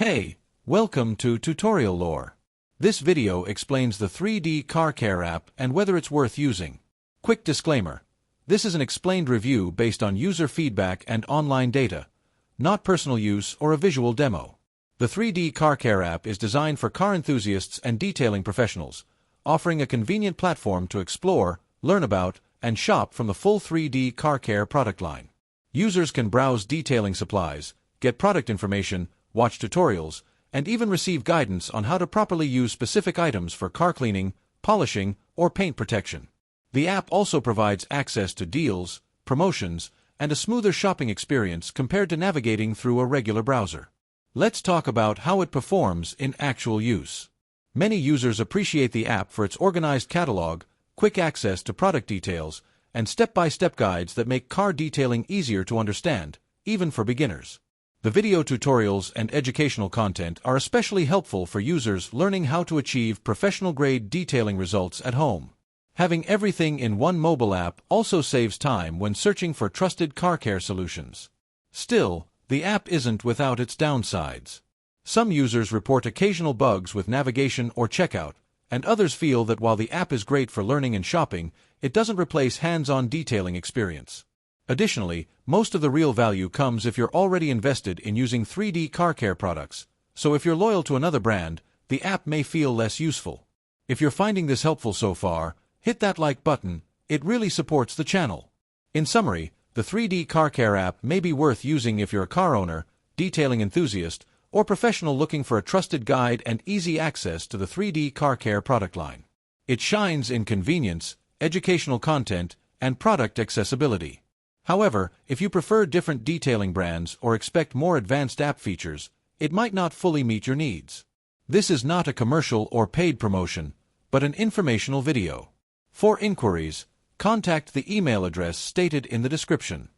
Hey, welcome to Tutorial Lore. This video explains the 3D Car Care app and whether it's worth using. Quick disclaimer. This is an explained review based on user feedback and online data, not personal use or a visual demo. The 3D Car Care app is designed for car enthusiasts and detailing professionals, offering a convenient platform to explore, learn about, and shop from the full 3D Car Care product line. Users can browse detailing supplies, get product information, watch tutorials, and even receive guidance on how to properly use specific items for car cleaning, polishing, or paint protection. The app also provides access to deals, promotions, and a smoother shopping experience compared to navigating through a regular browser. Let's talk about how it performs in actual use. Many users appreciate the app for its organized catalog, quick access to product details, and step-by-step guides that make car detailing easier to understand, even for beginners. The video tutorials and educational content are especially helpful for users learning how to achieve professional-grade detailing results at home. Having everything in one mobile app also saves time when searching for trusted car care solutions. Still, the app isn't without its downsides. Some users report occasional bugs with navigation or checkout, and others feel that while the app is great for learning and shopping, it doesn't replace hands-on detailing experience. Additionally, most of the real value comes if you're already invested in using 3D car care products, so if you're loyal to another brand, the app may feel less useful. If you're finding this helpful so far, hit that like button, it really supports the channel. In summary, the 3D Car Care app may be worth using if you're a car owner, detailing enthusiast, or professional looking for a trusted guide and easy access to the 3D Car Care product line. It shines in convenience, educational content, and product accessibility. However, if you prefer different detailing brands or expect more advanced app features, it might not fully meet your needs. This is not a commercial or paid promotion, but an informational video. For inquiries, contact the email address stated in the description.